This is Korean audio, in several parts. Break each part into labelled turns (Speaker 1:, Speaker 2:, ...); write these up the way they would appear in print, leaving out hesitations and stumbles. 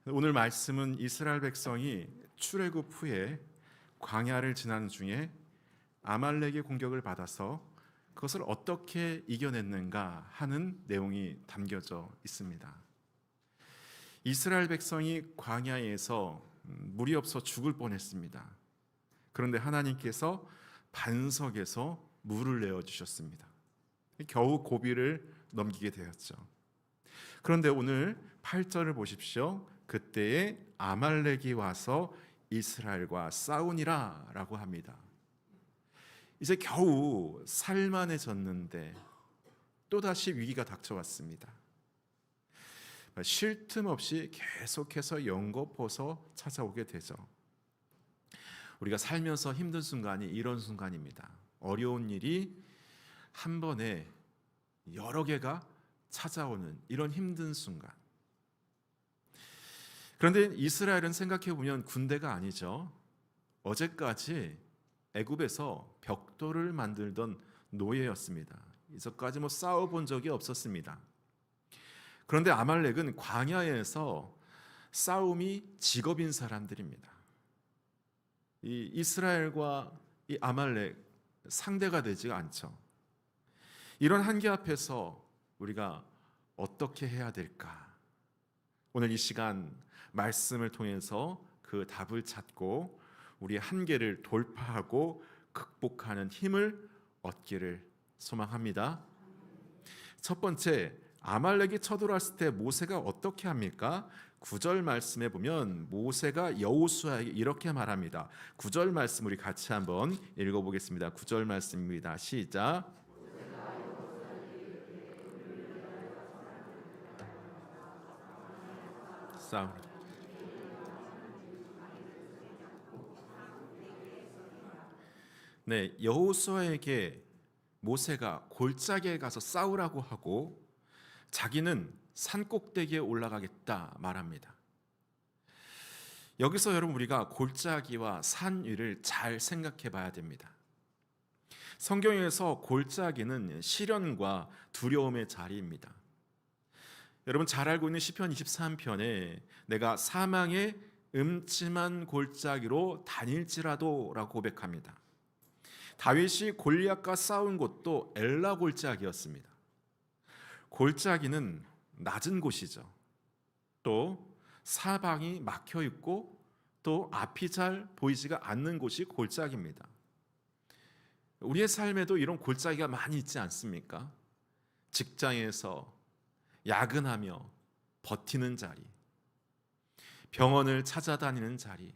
Speaker 1: 오늘 말씀은 이스라엘 백성이 출애굽 후에 광야를 지나는 중에 아말렉의 공격을 받아서 그것을 어떻게 이겨냈는가 하는 내용이 담겨져 있습니다. 이스라엘 백성이 광야에서 물이 없어 죽을 뻔했습니다. 그런데 하나님께서 반석에서 물을 내어주셨습니다. 겨우 고비를 넘기게 되었죠. 그런데 오늘 8절을 보십시오. 그때에 아말렉이 와서 이스라엘과 싸우니라 라고 합니다. 이제 겨우 살만해졌는데 또다시 위기가 닥쳐왔습니다. 쉴 틈 없이 계속해서 연거푸서 찾아오게 되죠. 우리가 살면서 힘든 순간이 이런 순간입니다. 어려운 일이 한 번에 여러 개가 찾아오는 이런 힘든 순간. 그런데 이스라엘은 생각해 보면 군대가 아니죠. 어제까지 애굽에서 벽돌을 만들던 노예였습니다. 이제까지 싸워본 적이 없었습니다. 그런데 아말렉은 광야에서 싸움이 직업인 사람들입니다. 이 이스라엘과 이 아말렉 상대가 되지가 않죠. 이런 한계 앞에서 우리가 어떻게 해야 될까? 오늘 이 시간 말씀을 통해서 그 답을 찾고 우리의 한계를 돌파하고 극복하는 힘을 얻기를 소망합니다. 첫 번째, 아말렉이 쳐들어왔을 때 모세가 어떻게 합니까? 9절 말씀에 보면 모세가 여호수아에게 이렇게 말합니다. 9절 말씀 우리 같이 한번 읽어보겠습니다. 9절 말씀입니다. 시작. 싸움. 네, 여호수아에게 모세가 골짜기에 가서 싸우라고 하고 자기는 산 꼭대기에 올라가겠다 말합니다. 여기서 여러분 우리가 골짜기와 산 위를 잘 생각해 봐야 됩니다. 성경에서 골짜기는 시련과 두려움의 자리입니다. 여러분 잘 알고 있는 시편 23편에 내가 사망의 음침한 골짜기로 다닐지라도 라고 고백합니다. 다윗이 골리앗과 싸운 곳도 엘라 골짜기였습니다. 골짜기는 낮은 곳이죠. 또 사방이 막혀 있고 또 앞이 잘 보이지가 않는 곳이 골짜기입니다. 우리의 삶에도 이런 골짜기가 많이 있지 않습니까? 직장에서 야근하며 버티는 자리, 병원을 찾아다니는 자리,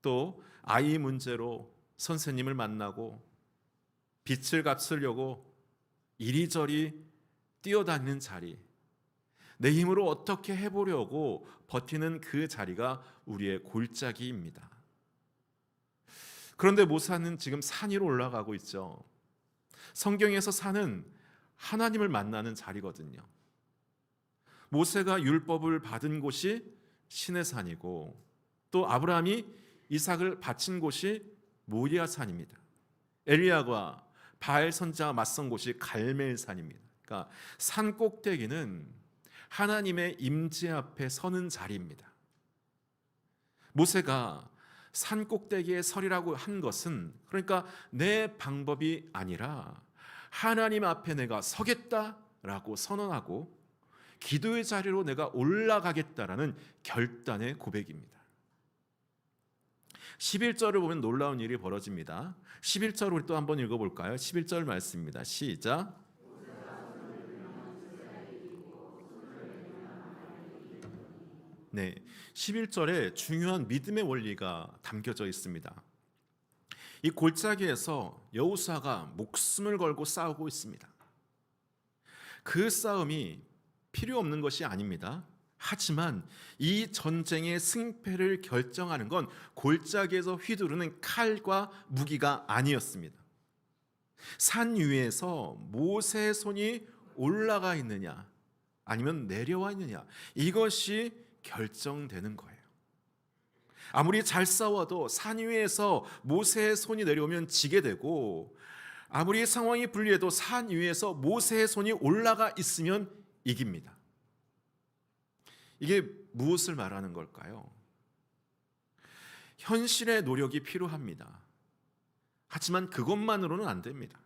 Speaker 1: 또 아이 문제로 선생님을 만나고 빚을 갚으려고 이리저리 뛰어다니는 자리, 내 힘으로 어떻게 해보려고 버티는 그 자리가 우리의 골짜기입니다. 그런데 모세는 지금 산 위로 올라가고 있죠. 성경에서 산은 하나님을 만나는 자리거든요. 모세가 율법을 받은 곳이 시내산이고 또 아브라함이 이삭을 바친 곳이 모리아산입니다. 엘리야가 바알 선지자와 맞선 곳이 갈멜산입니다. 그러니까 산 꼭대기는 하나님의 임재 앞에 서는 자리입니다. 모세가 산 꼭대기에 서리라고 한 것은 그러니까 내 방법이 아니라 하나님 앞에 내가 서겠다라고 선언하고 기도의 자리로 내가 올라가겠다라는 결단의 고백입니다. 11절을 보면 놀라운 일이 벌어집니다. 11절 우리 또 한번 읽어볼까요? 11절 말씀입니다. 시작. 네, 11절에 중요한 믿음의 원리가 담겨져 있습니다. 이 골짜기에서 여호수아가 목숨을 걸고 싸우고 있습니다. 그 싸움이 필요 없는 것이 아닙니다. 하지만 이 전쟁의 승패를 결정하는 건 골짜기에서 휘두르는 칼과 무기가 아니었습니다. 산 위에서 모세의 손이 올라가 있느냐 아니면 내려와 있느냐, 이것이 결정되는 거예요. 아무리 잘 싸워도 산 위에서 모세의 손이 내려오면 지게 되고, 아무리 상황이 불리해도 산 위에서 모세의 손이 올라가 있으면 이깁니다. 이게 무엇을 말하는 걸까요? 현실의 노력이 필요합니다. 하지만 그것만으로는 안 됩니다.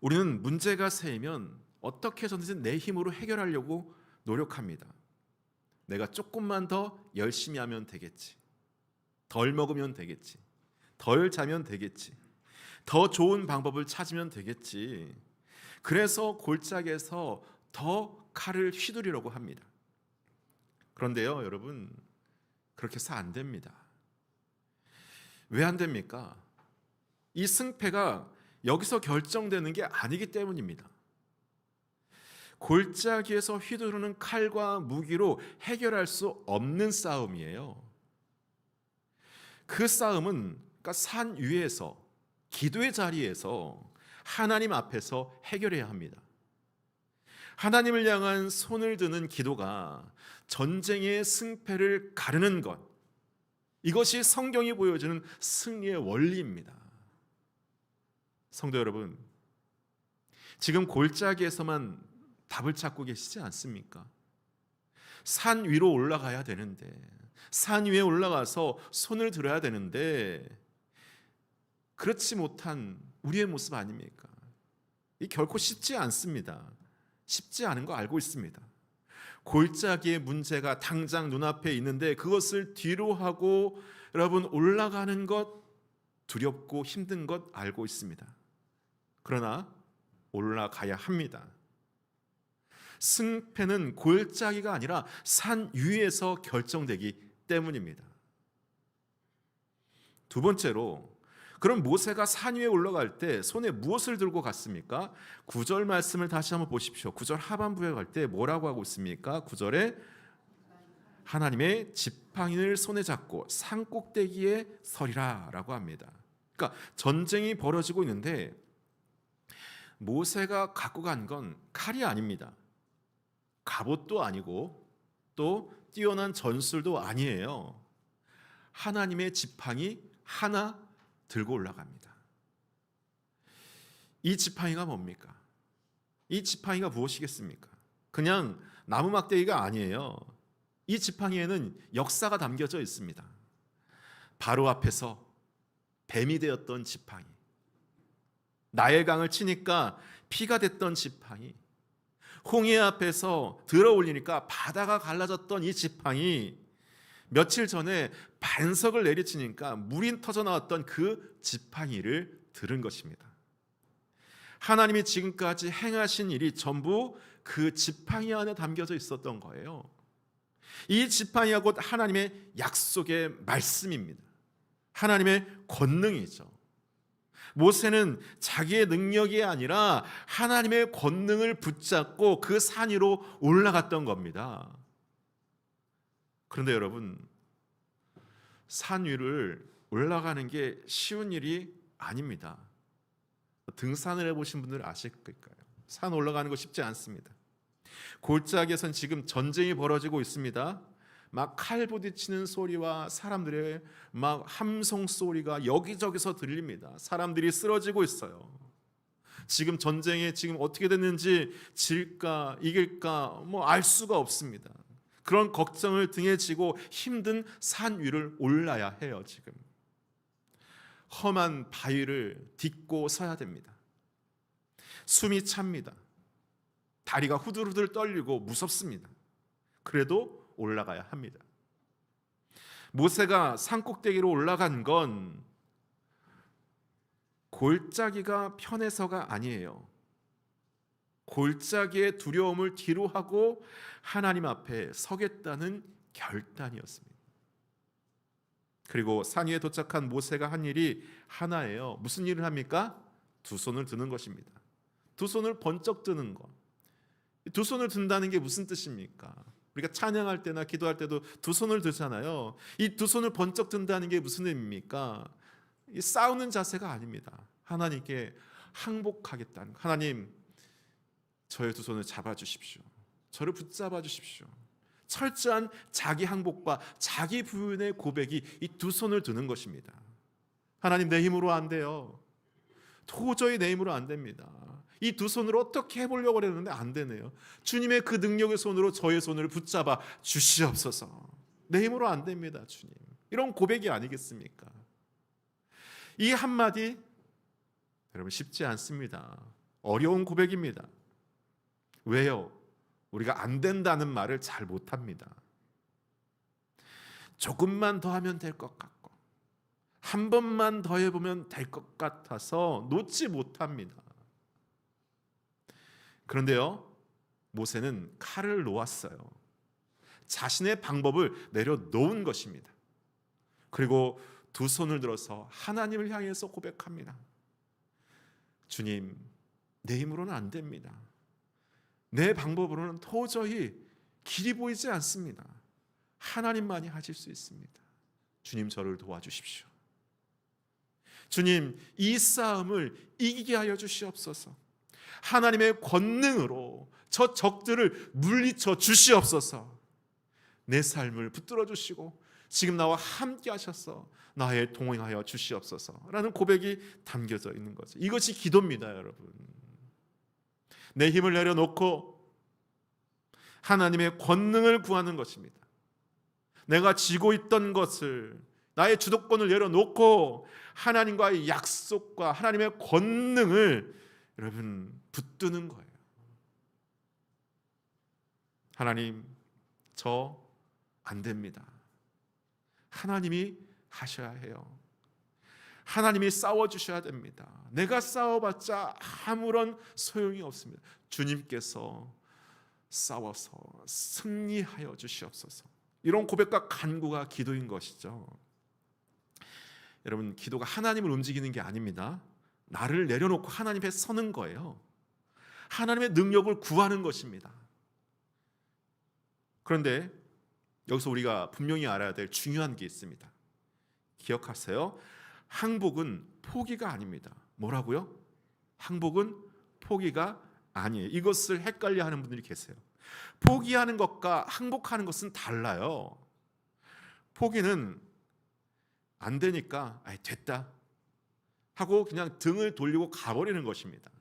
Speaker 1: 우리는 문제가 생기면 어떻게 해서든지 내 힘으로 해결하려고 노력합니다. 내가 조금만 더 열심히 하면 되겠지. 덜 먹으면 되겠지. 덜 자면 되겠지. 더 좋은 방법을 찾으면 되겠지. 그래서 골짜기에서 더 칼을 휘두르려고 합니다. 그런데요, 여러분, 그렇게 해서 안 됩니다. 왜 안 됩니까? 이 승패가 여기서 결정되는 게 아니기 때문입니다. 골짜기에서 휘두르는 칼과 무기로 해결할 수 없는 싸움이에요. 그 싸움은 그러니까 산 위에서, 기도의 자리에서 하나님 앞에서 해결해야 합니다. 하나님을 향한 손을 드는 기도가 전쟁의 승패를 가르는 것, 이것이 성경이 보여주는 승리의 원리입니다. 성도 여러분, 지금 골짜기에서만 답을 찾고 계시지 않습니까? 산 위로 올라가야 되는데, 산 위에 올라가서 손을 들어야 되는데 그렇지 못한 우리의 모습 아닙니까? 이 결코 쉽지 않습니다. 쉽지 않은 거 알고 있습니다. 골짜기의 문제가 당장 눈앞에 있는데 그것을 뒤로 하고 여러분 올라가는 것 두렵고 힘든 것 알고 있습니다. 그러나 올라가야 합니다. 승패는 골짜기가 아니라 산 위에서 결정되기 때문입니다. 두 번째로, 그럼 모세가 산 위에 올라갈 때 손에 무엇을 들고 갔습니까? 9절 말씀을 다시 한번 보십시오. 9절 하반부에 갈 때 뭐라고 하고 있습니까? 9절에 하나님의 지팡이를 손에 잡고 산 꼭대기에 서리라 라고 합니다. 그러니까 전쟁이 벌어지고 있는데 모세가 갖고 간 건 칼이 아닙니다. 갑옷도 아니고 또 뛰어난 전술도 아니에요. 하나님의 지팡이 하나 들고 올라갑니다. 이 지팡이가 뭡니까? 이 지팡이가 무엇이겠습니까? 그냥 나무 막대기가 아니에요. 이 지팡이에는 역사가 담겨져 있습니다. 바로 앞에서 뱀이 되었던 지팡이, 나일 강을 치니까 피가 됐던 지팡이, 홍해 앞에서 들어올리니까 바다가 갈라졌던 이 지팡이, 며칠 전에 반석을 내리치니까 물이 터져 나왔던 그 지팡이를 들은 것입니다. 하나님이 지금까지 행하신 일이 전부 그 지팡이 안에 담겨져 있었던 거예요. 이 지팡이가 곧 하나님의 약속의 말씀입니다. 하나님의 권능이죠. 모세는 자기의 능력이 아니라 하나님의 권능을 붙잡고 그 산 위로 올라갔던 겁니다. 그런데 여러분, 산 위를 올라가는 게 쉬운 일이 아닙니다. 등산을 해보신 분들 아실 거예요. 산 올라가는 거 쉽지 않습니다. 골짜기에선 지금 전쟁이 벌어지고 있습니다. 막 칼 부딪히는 소리와 사람들의 막 함성 소리가 여기저기서 들립니다. 사람들이 쓰러지고 있어요. 지금 전쟁에 지금 어떻게 됐는지 질까 이길까 뭐 알 수가 없습니다. 그런 걱정을 등에 지고 힘든 산 위를 올라야 해요. 지금 험한 바위를 딛고 서야 됩니다. 숨이 찹니다. 다리가 후들후들 떨리고 무섭습니다. 그래도 올라가야 합니다. 모세가 산꼭대기로 올라간 건 골짜기가 편해서가 아니에요. 골짜기의 두려움을 뒤로 하고 하나님 앞에 서겠다는 결단이었습니다. 그리고 산 위에 도착한 모세가 한 일이 하나예요. 무슨 일을 합니까? 두 손을 드는 것입니다. 두 손을 번쩍 드는 것. 두 손을 든다는 게 무슨 뜻입니까? 우리가 찬양할 때나 기도할 때도 두 손을 들잖아요. 이 두 손을 번쩍 든다는 게 무슨 의미입니까? 이 싸우는 자세가 아닙니다. 하나님께 항복하겠다는, 하나님 저의 두 손을 잡아주십시오. 저를 붙잡아 주십시오. 철저한 자기 항복과 자기 부인의 고백이 이 두 손을 드는 것입니다. 하나님 내 힘으로 안 돼요. 도저히 내 힘으로 안 됩니다. 이 두 손으로 어떻게 해보려고 그랬는데 안 되네요. 주님의 그 능력의 손으로 저의 손을 붙잡아 주시옵소서. 내 힘으로 안 됩니다, 주님. 이런 고백이 아니겠습니까? 이 한마디 여러분 쉽지 않습니다. 어려운 고백입니다. 왜요? 우리가 안 된다는 말을 잘 못합니다. 조금만 더 하면 될 것 같고 한 번만 더 해보면 될 것 같아서 놓지 못합니다. 그런데요, 모세는 칼을 놓았어요. 자신의 방법을 내려놓은 것입니다. 그리고 두 손을 들어서 하나님을 향해서 고백합니다. 주님, 내 힘으로는 안 됩니다. 내 방법으로는 도저히 길이 보이지 않습니다. 하나님만이 하실 수 있습니다. 주님, 저를 도와주십시오. 주님, 이 싸움을 이기게 하여 주시옵소서. 하나님의 권능으로 저 적들을 물리쳐 주시옵소서. 내 삶을 붙들어 주시고 지금 나와 함께 하셔서 나의 동행하여 주시옵소서 라는 고백이 담겨져 있는 거죠. 이것이 기도입니다, 여러분. 내 힘을 내려놓고 하나님의 권능을 구하는 것입니다. 내가 쥐고 있던 것을, 나의 주도권을 내려놓고 하나님과의 약속과 하나님의 권능을 여러분 붙드는 거예요. 하나님, 저 안 됩니다. 하나님이 하셔야 해요. 하나님이 싸워주셔야 됩니다. 내가 싸워봤자 아무런 소용이 없습니다. 주님께서 싸워서 승리하여 주시옵소서. 이런 고백과 간구가 기도인 것이죠. 여러분, 기도가 하나님을 움직이는 게 아닙니다. 나를 내려놓고 하나님 앞에 서는 거예요. 하나님의 능력을 구하는 것입니다. 그런데 여기서 우리가 분명히 알아야 될 중요한 게 있습니다. 기억하세요. 항복은 포기가 아닙니다. 뭐라고요? 항복은 포기가 아니에요. 이것을 헷갈려하는 분들이 계세요. 포기하는 것과 항복하는 것은 달라요. 포기는 안 되니까 됐다 하고 그냥 등을 돌리고 가버리는 것입니다.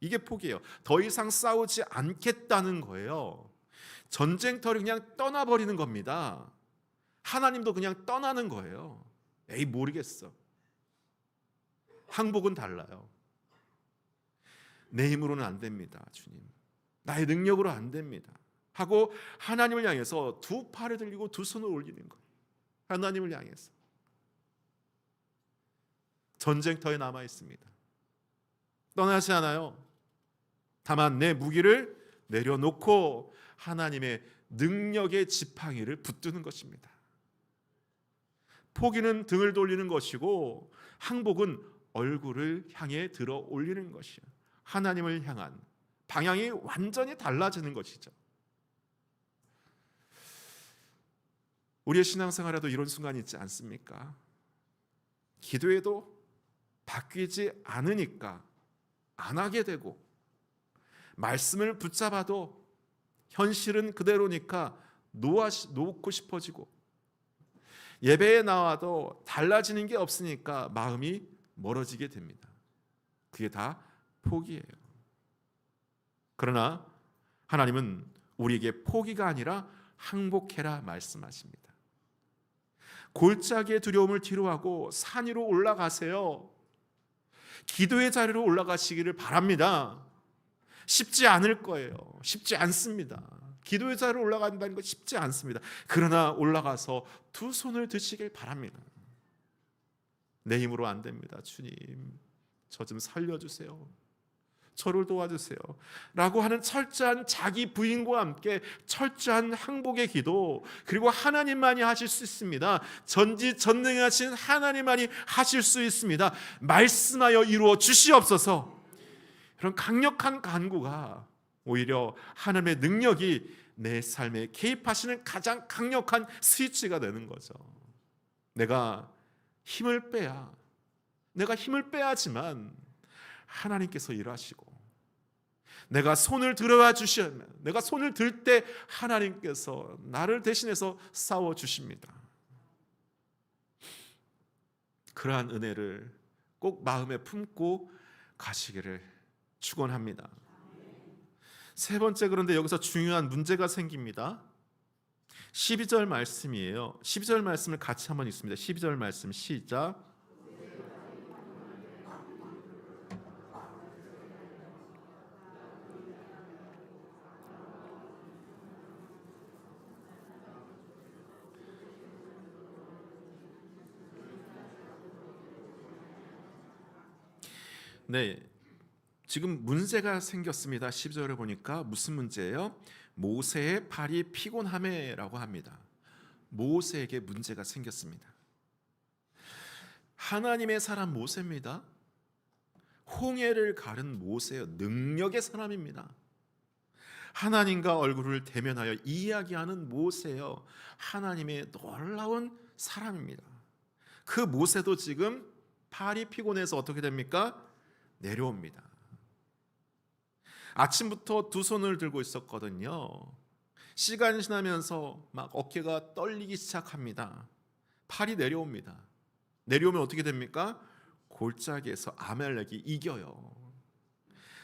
Speaker 1: 이게 포기예요. 더 이상 싸우지 않겠다는 거예요. 전쟁터를 그냥 떠나버리는 겁니다. 하나님도 그냥 떠나는 거예요. 에이, 모르겠어. 항복은 달라요. 내 힘으로는 안 됩니다, 주님. 나의 능력으로 안 됩니다 하고 하나님을 향해서 두 팔을 들리고 두 손을 올리는 거예요. 하나님을 향해서. 전쟁터에 남아 있습니다. 떠나지 않아요. 다만 내 무기를 내려놓고 하나님의 능력의 지팡이를 붙드는 것입니다. 포기는 등을 돌리는 것이고 항복은 얼굴을 향해 들어 올리는 것이에요. 하나님을 향한 방향이 완전히 달라지는 것이죠. 우리의 신앙생활에도 이런 순간이 있지 않습니까? 기도에도 바뀌지 않으니까 안 하게 되고, 말씀을 붙잡아도 현실은 그대로니까 놓고 싶어지고, 예배에 나와도 달라지는 게 없으니까 마음이 멀어지게 됩니다. 그게 다 포기예요. 그러나 하나님은 우리에게 포기가 아니라 항복해라 말씀하십니다. 골짜기의 두려움을 뒤로하고 산 위로 올라가세요. 기도의 자리로 올라가시기를 바랍니다. 쉽지 않을 거예요. 쉽지 않습니다. 기도의 자리로 올라간다는 건 쉽지 않습니다. 그러나 올라가서 두 손을 드시길 바랍니다. 내 힘으로 안 됩니다. 주님, 저 좀 살려주세요. 저를 도와주세요 라고 하는 철저한 자기 부인과 함께 철저한 항복의 기도, 그리고 하나님만이 하실 수 있습니다. 전지전능하신 하나님만이 하실 수 있습니다. 말씀하여 이루어 주시옵소서. 그런 강력한 간구가 오히려 하나님의 능력이 내 삶에 개입하시는 가장 강력한 스위치가 되는 거죠. 내가 힘을 빼야지만 하나님께서 일하시고, 내가 손을 들어와 주시면, 내가 손을 들 때 하나님께서 나를 대신해서 싸워 주십니다. 그러한 은혜를 꼭 마음에 품고 가시기를 축원합니다. 세 번째, 그런데 여기서 중요한 문제가 생깁니다. 12절 말씀이에요. 12절 말씀을 같이 한번 읽습니다. 12절 말씀 시작. 네, 지금 문제가 생겼습니다. 12절을 보니까 무슨 문제예요? 모세의 팔이 피곤함에라고 합니다. 모세에게 문제가 생겼습니다. 하나님의 사람 모세입니다. 홍해를 가른 모세요. 능력의 사람입니다. 하나님과 얼굴을 대면하여 이야기하는 모세요. 하나님의 놀라운 사람입니다. 그 모세도 지금 팔이 피곤해서 어떻게 됩니까? 내려옵니다. 아침부터 두 손을 들고 있었거든요. 시간이 지나면서 막 어깨가 떨리기 시작합니다. 팔이 내려옵니다. 내려오면 어떻게 됩니까? 골짜기에서 아말렉이 이겨요.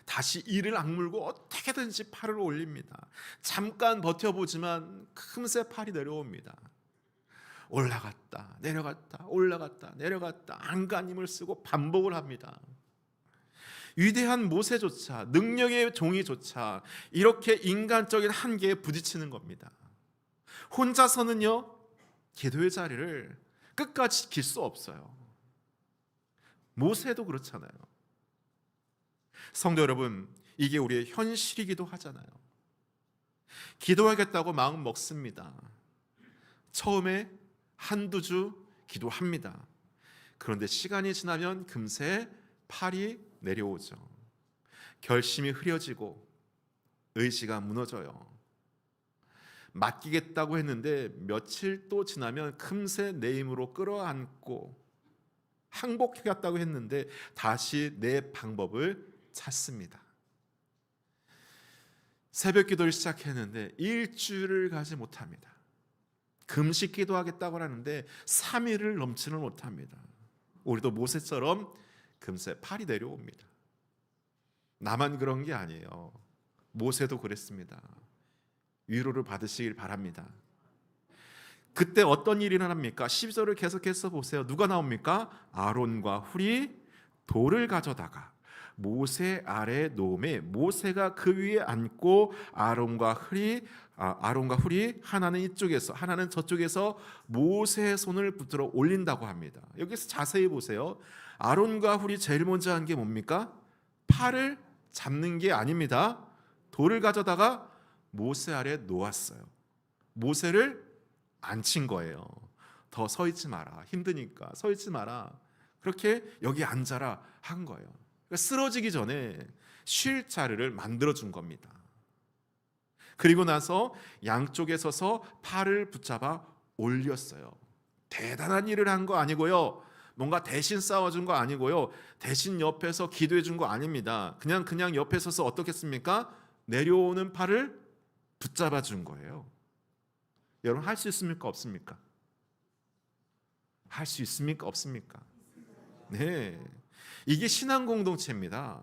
Speaker 1: 다시 이를 악물고 어떻게든지 팔을 올립니다. 잠깐 버텨보지만 금세 팔이 내려옵니다. 올라갔다 내려갔다 올라갔다 내려갔다 안간힘을 쓰고 반복을 합니다. 위대한 모세조차, 능력의 종이조차 이렇게 인간적인 한계에 부딪히는 겁니다. 혼자서는요, 기도의 자리를 끝까지 지킬 수 없어요. 모세도 그렇잖아요. 성도 여러분, 이게 우리의 현실이기도 하잖아요. 기도하겠다고 마음 먹습니다. 처음에 한두 주 기도합니다. 그런데 시간이 지나면 금세 팔이 내려오죠. 결심이 흐려지고 의지가 무너져요. 맡기겠다고 했는데 며칠 또 지나면 금세 내 힘으로 끌어안고 항복하겠다고 했는데 다시 내 방법을 찾습니다. 새벽 기도를 시작했는데 일주일을 가지 못합니다. 금식 기도하겠다고 하는데 3일을 넘지는 못합니다. 우리도 모세처럼 금세 팔이 내려옵니다. 나만 그런 게 아니에요. 모세도 그랬습니다. 위로를 받으시길 바랍니다. 그때 어떤 일이 일어납니까? 12절을 계속해서 보세요. 누가 나옵니까? 아론과 훌이 돌을 가져다가 모세 아래에 놓음에 모세가 그 위에 앉고 아론과 훌이 하나는 이쪽에서 하나는 저쪽에서 모세의 손을 붙들어 올린다고 합니다. 여기서 자세히 보세요. 아론과 훌이 제일 먼저 한 게 뭡니까? 팔을 잡는 게 아닙니다. 돌을 가져다가 모세 아래에 놓았어요. 모세를 앉힌 거예요. 더 서 있지 마라. 힘드니까 서 있지 마라. 그렇게 여기 앉아라 한 거예요. 그러니까 쓰러지기 전에 쉴 자리를 만들어 준 겁니다. 그리고 나서 양쪽에 서서 팔을 붙잡아 올렸어요. 대단한 일을 한 거 아니고요. 뭔가 대신 싸워준 거 아니고요. 대신 옆에서 기도해 준 거 아닙니다. 그냥 옆에 서서 어떻겠습니까? 내려오는 팔을 붙잡아 준 거예요. 여러분 할 수 있습니까? 없습니까? 할 수 있습니까? 없습니까? 네. 이게 신앙 공동체입니다.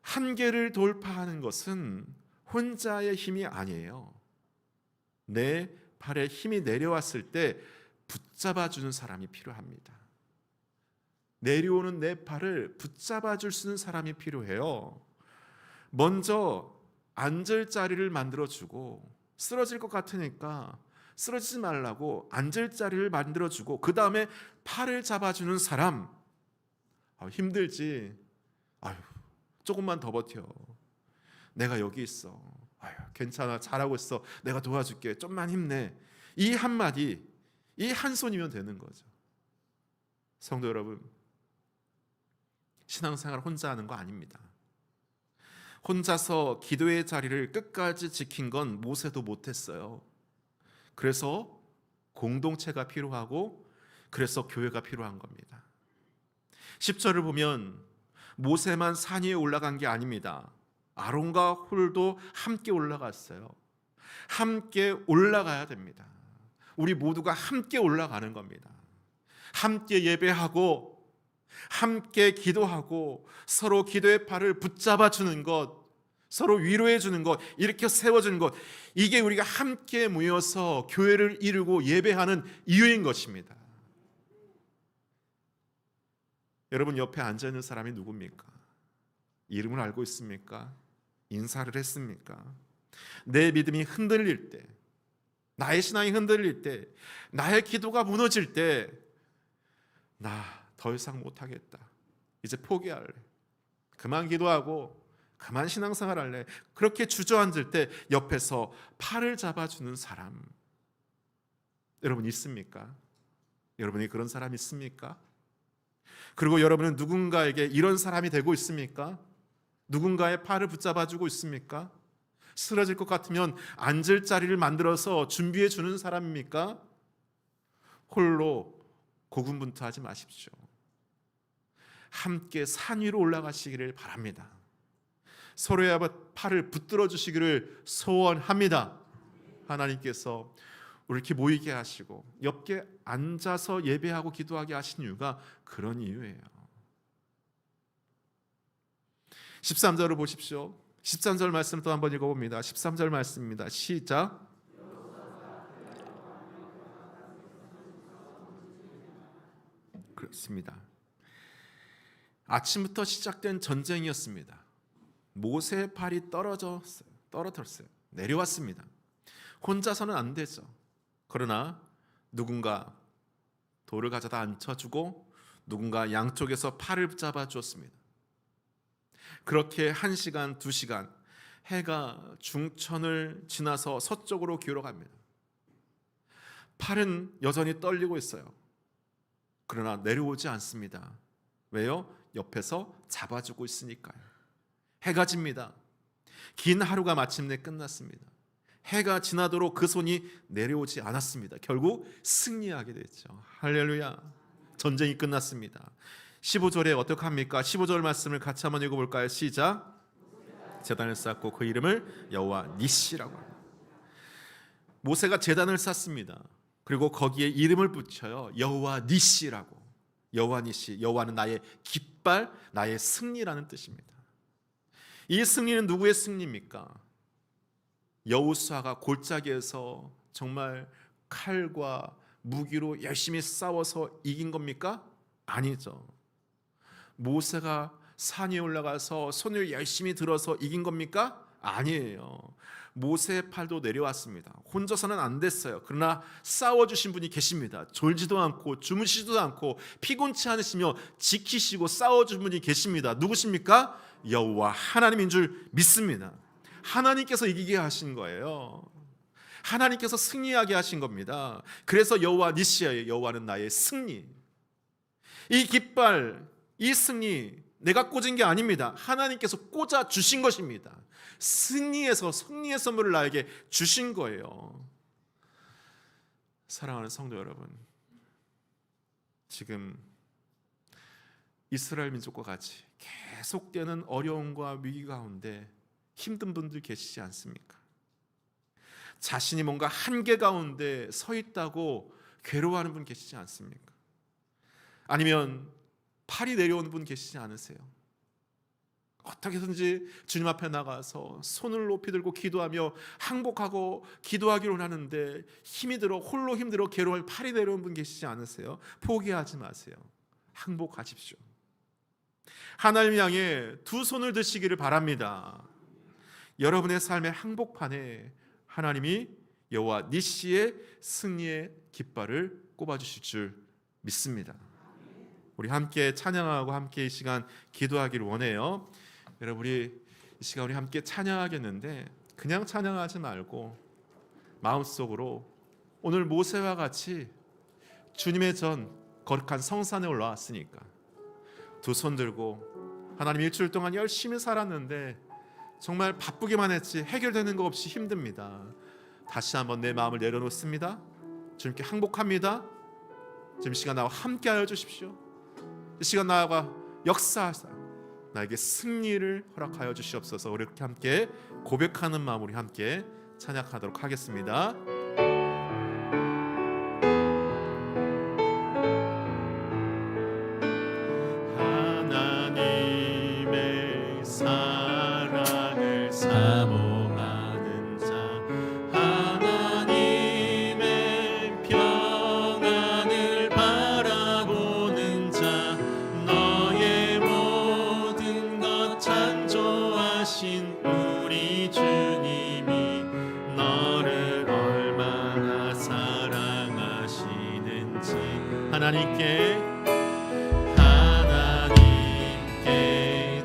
Speaker 1: 한계를 돌파하는 것은 혼자의 힘이 아니에요. 내 팔에 힘이 내려왔을 때 붙잡아 주는 사람이 필요합니다. 내려오는 내 팔을 붙잡아 줄 수 있는 사람이 필요해요. 먼저 앉을 자리를 만들어 주고 쓰러질 것 같으니까 쓰러지지 말라고 앉을 자리를 만들어 주고 그 다음에 팔을 잡아주는 사람. 힘들지. 조금만 더 버텨. 내가 여기 있어. 괜찮아. 잘하고 있어. 내가 도와줄게. 좀만 힘내. 이 한마디, 이 한 손이면 되는 거죠. 성도 여러분, 신앙생활 혼자 하는 거 아닙니다. 혼자서 기도의 자리를 끝까지 지킨 건 모세도 못했어요. 그래서 공동체가 필요하고 그래서 교회가 필요한 겁니다. 10절을 보면 모세만 산 위에 올라간 게 아닙니다. 아론과 훌도 함께 올라갔어요. 함께 올라가야 됩니다. 우리 모두가 함께 올라가는 겁니다. 함께 예배하고 함께 기도하고 서로 기도의 팔을 붙잡아 주는 것, 서로 위로해 주는 것, 일으켜 세워 주는 것, 이게 우리가 함께 모여서 교회를 이루고 예배하는 이유인 것입니다. 여러분 옆에 앉아 있는 사람이 누굽니까? 이름을 알고 있습니까? 인사를 했습니까? 내 믿음이 흔들릴 때, 나의 신앙이 흔들릴 때, 나의 기도가 무너질 때, 나 더 이상 못하겠다, 이제 포기할래, 그만 기도하고 그만 신앙생활 할래, 그렇게 주저앉을 때 옆에서 팔을 잡아주는 사람, 여러분 있습니까? 여러분이 그런 사람 있습니까? 그리고 여러분은 누군가에게 이런 사람이 되고 있습니까? 누군가의 팔을 붙잡아주고 있습니까? 쓰러질 것 같으면 앉을 자리를 만들어서 준비해 주는 사람입니까? 홀로 고군분투하지 마십시오. 함께 산 위로 올라가시기를 바랍니다. 서로의 팔을 붙들어 주시기를 소원합니다. 하나님께서 우리 이렇게 모이게 하시고 옆에 앉아서 예배하고 기도하게 하신 이유가 그런 이유예요. 13절을 보십시오. 13절 말씀 또 한번 읽어봅니다. 13절 말씀입니다. 시작. 그렇습니다. 아침부터 시작된 전쟁이었습니다. 모세의 팔이 떨어졌어요. 내려왔습니다. 혼자서는 안 되죠. 그러나 누군가 돌을 가져다 앉혀주고 누군가 양쪽에서 팔을 붙잡아 주었습니다. 그렇게 1시간, 2시간 해가 중천을 지나서 서쪽으로 기울어갑니다. 팔은 여전히 떨리고 있어요. 그러나 내려오지 않습니다. 왜요? 옆에서 잡아주고 있으니까요. 해가 집니다. 긴 하루가 마침내 끝났습니다. 해가 지나도록 그 손이 내려오지 않았습니다. 결국 승리하게 됐죠. 할렐루야. 전쟁이 끝났습니다. 15절에 어떻게 합니까? 15절 말씀을 같이 한번 읽어볼까요? 시작. 제단을 쌓고 그 이름을 여호와 니시라고 합니다. 모세가 제단을 쌓습니다. 그리고 거기에 이름을 붙여요. 여호와 니시라고. 여호와 니시, 여호와는 나의 깃발, 나의 승리라는 뜻입니다. 이 승리는 누구의 승리입니까? 여호수아가 골짜기에서 정말 칼과 무기로 열심히 싸워서 이긴 겁니까? 아니죠. 모세가 산 위에 올라가서 손을 열심히 들어서 이긴 겁니까? 아니에요. 모세의 팔도 내려왔습니다. 혼자서는 안 됐어요. 그러나 싸워주신 분이 계십니다. 졸지도 않고 주무시지도 않고 피곤치 않으시며 지키시고 싸워주신 분이 계십니다. 누구십니까? 여호와 하나님인 줄 믿습니다. 하나님께서 이기게 하신 거예요. 하나님께서 승리하게 하신 겁니다. 그래서 여호와 니시아예요. 여호와는 나의 승리. 이 깃발, 이 승리 내가 꽂은 게 아닙니다. 하나님께서 꽂아 주신 것입니다. 승리의 선물을 나에게 주신 거예요. 사랑하는 성도 여러분, 지금 이스라엘 민족과 같이 계속되는 어려움과 위기 가운데 힘든 분들 계시지 않습니까? 자신이 뭔가 한계 가운데 서 있다고 괴로워하는 분 계시지 않습니까? 아니면 팔이 내려오는 분 계시지 않으세요? 어떻게든지 주님 앞에 나가서 손을 높이 들고 기도하며 항복하고 기도하기로 하는데 힘이 들어 홀로 힘들어 괴로워 팔이 내려오는 분 계시지 않으세요? 포기하지 마세요. 항복하십시오. 하나님 향해 두 손을 드시기를 바랍니다. 여러분의 삶의 항복판에 하나님이 여호와 니시의 승리의 깃발을 꼽아주실 줄 믿습니다. 우리 함께 찬양하고 함께 이 시간 기도하기를 원해요. 여러분, 우리 이 시간 우리 함께 찬양하겠는데 그냥 찬양하지 말고 마음속으로 오늘 모세와 같이 주님의 전 거룩한 성산에 올라왔으니까 두 손 들고 하나님 일주일 동안 열심히 살았는데 정말 바쁘기만 했지 해결되는 거 없이 힘듭니다. 다시 한번 내 마음을 내려놓습니다. 주님께 항복합니다. 지금 이 시간 나와 함께하여 주십시오. 이 시간 나와 역사하사 나에게 승리를 허락하여 주시옵소서. 우리 이렇게 함께 고백하는 마음 우리 함께 찬양하도록 하겠습니다. 하나님께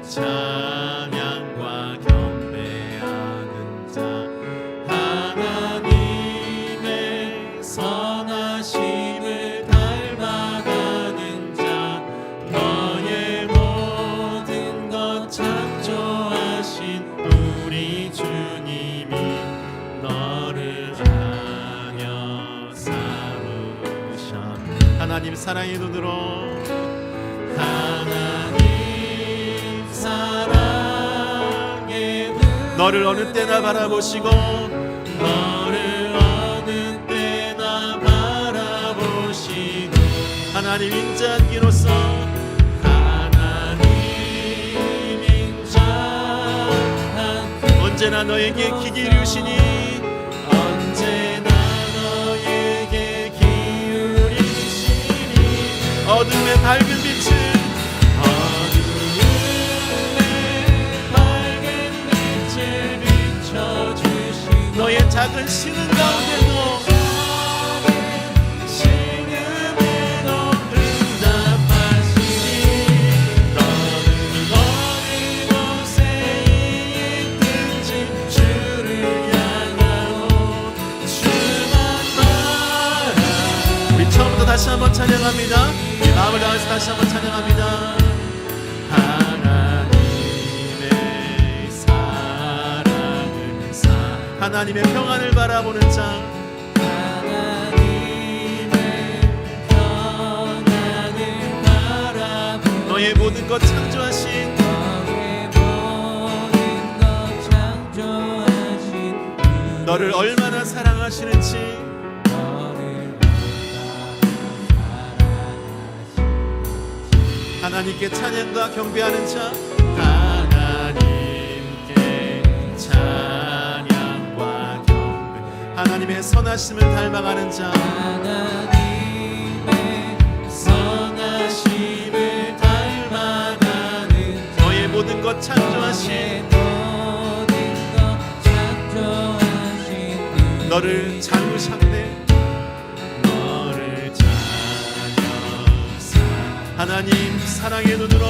Speaker 1: 찬양과 경배하는 자, 하나님의 선하심을 닮아가는 자, 너의 모든 것 창조하신 우리 주님이 너를 하여 삼으셨네. 하나님 사랑의 눈으로 너를 어느 때나 바라보시고 너를 어느 때나 바라보시고 하나님 인자하기로서 하나님 인자하기 언제나 너에게 귀 기울이시니 언제나 너에게 기울이시니 어둠의 밝은 빛을 너의 작은 신음 가운데도 응답하시니 너는 어느 곳에 있든지 주를 향하고 주만 바라. 우리 처음부터 다시 한번 찬양합니다. 마음을 다해서 다시 한번 찬양합니다. 하나님의 평안을 바라보는 자, 하나님의 평안을 바라보는 너의 모든 것 창조하신 너의 모든 것 창조하신 너를 얼마나 사랑하시는지 너를 하나님께 찬양과 경배하는 자, 하나님의 선하심을 닮아가는 자, 하나님의 선하심을 닮아가는 자, 너의 모든 것 창조하신 너를 잡으셨네. 너를 잡으사 하나님 사랑의 눈으로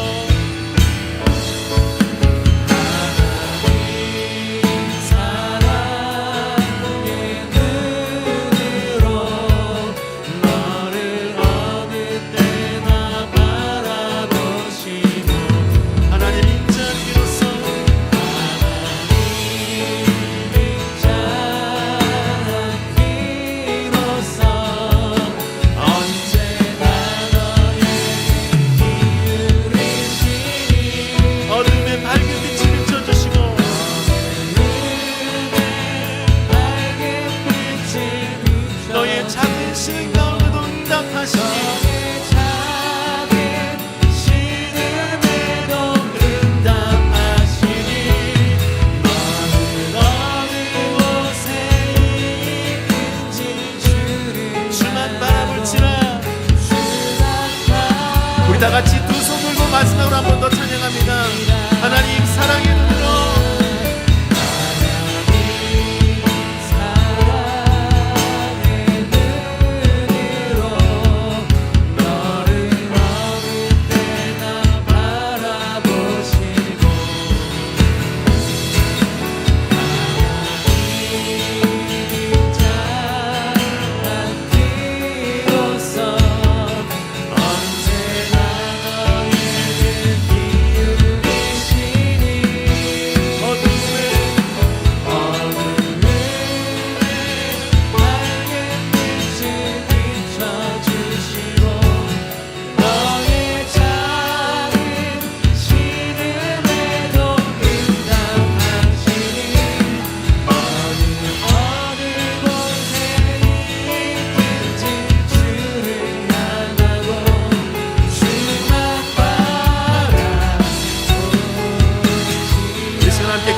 Speaker 1: 다 같이 두 손 들고 마지막으로 한 번 더 찬양합니다. 하나님 사랑의 눈으로 너를 어느 때나 바라보시고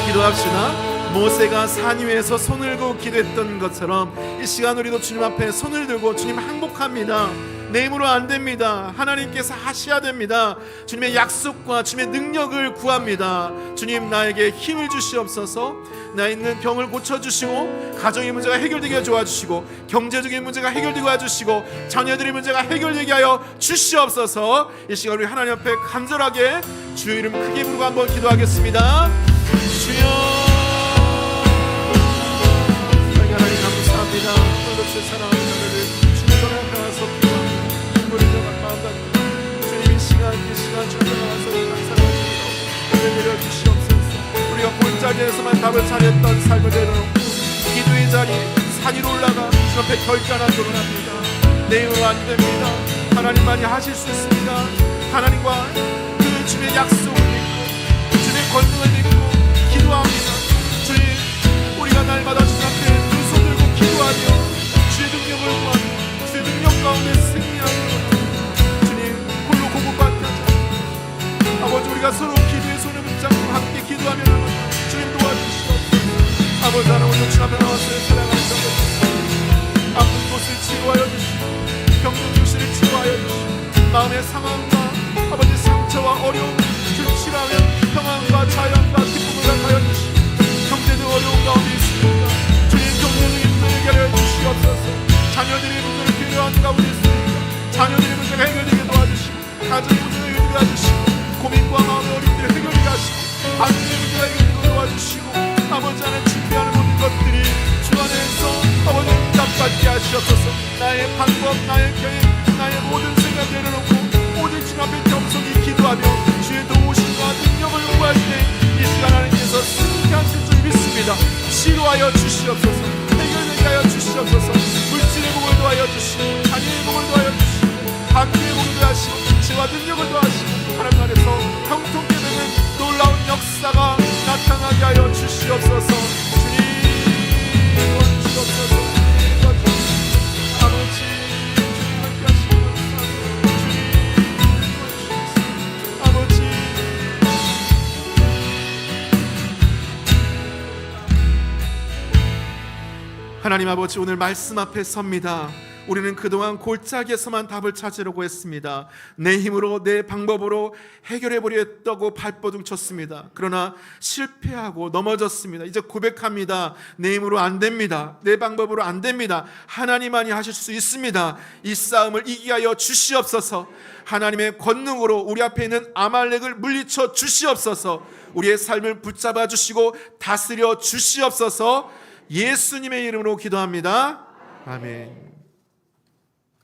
Speaker 1: 기도합시다. 모세가 산 위에서 손을 들고 기도했던 것처럼 이 시간 우리도 주님 앞에 손을 들고 주님 항복합니다. 내 힘으로 안 됩니다. 하나님께서 하셔야 됩니다. 주님의 약속과 주님의 능력을 구합니다. 주님, 나에게 힘을 주시옵소서. 나 있는 병을 고쳐주시고, 가정의 문제가 해결되게 도와주시고, 경제적인 문제가 해결되게 도와주시고, 자녀들의 문제가 해결되게 하여 주시옵소서. 이 시간 우리 하나님 앞에 간절하게 주의 이름 크게 부르고 한번 기도하겠습니다. 주여, 하나님 감사합니다. 오늘도 사랑하는 자들을 주님 전에 앞에 와서 기도합니다. 눈물이 들어간 마음 가지고 주님 이 시간 주님 전에 와서 감사합니다. 내려 주시옵소서. 우리가 골짜기에서만 답을 찾았던 삶을 내려놓고 기도의 자리 산 위로 올라가 주 앞에 결단하도록 합니다. 내 힘으로 안 됩니다. 하나님만이 하실 수 있습니다. 하나님과 그 주님의 약속을 믿고 주님의 권능을 믿고 기도합니다. 주님, 우리가 날마다 주 앞에 두 손 들고 기도하며 주의 능력을 구하며 주의 능력 가운데 승리하며 주님 홀로 공급받게 하자. 아버지, 우리가 서로 기도의 손을 붙잡고 함께 기도하며 주님 도와주시옵소서. 아버지, 하나님 오늘 주 앞에 나왔어요. 사랑하는 자들, 아픈 곳을 치유하여 주시고 병든 교실을 치유하여 주시고 마음의 상황과 아버지 상처와 어려움 줄치라며 평안과 자연과 기쁨을 가하여 주시고 경제적 어려움 가운데 있습니다. 주님, 경제적인 문제 해결해 주시옵소서. 자녀들의 문제를 필요한 가운데 있습니다. 자녀들의 문제가 해결되게 도와주시고 가정의 문제가 해결되게 도와주시고 고민과 마음의 어려움들을 해결되게 하시고 가정의 문제가 해결되게 도와주시고 아버지 안에 준비하는 모든 것들이 주 안에서 아버지 응답받게 하시옵소서. 나의 방법, 나의 계획, 나의 모든 생각 내려놓고 오직 주 앞에 겸손히 기도하며 주의 도우심과 능력을 구할 때 이 시간 하나님께서 승리하실 줄 믿습니다. 치료하여 주시옵소서. 해결되게 하여 주시옵소서. 물질의 복을 더하여 주시고 자녀의 복을 더하여 주시고 관계의 복을 더하시고 지혜와 능력을 더하시고 하나님 안에서 형통케 되는 놀라운 역사가 나타나게 하여 주시옵소서. 주님 도와주시옵소서. 아버지, 주님 함께 하시옵소서. 주님 도와주시옵소서. 아버지, 하나님 아버지, 오늘 말씀 앞에 섭니다. 우리는 그동안 골짜기에서만 답을 찾으려고 했습니다. 내 힘으로 내 방법으로 해결해 보려고 발버둥 쳤습니다. 그러나 실패하고 넘어졌습니다. 이제 고백합니다. 내 힘으로 안 됩니다. 내 방법으로 안 됩니다. 하나님만이 하실 수 있습니다. 이 싸움을 이기게 하여 주시옵소서. 하나님의 권능으로 우리 앞에 있는 아말렉을 물리쳐 주시옵소서. 우리의 삶을 붙잡아 주시고 다스려 주시옵소서. 예수님의 이름으로 기도합니다. 아멘.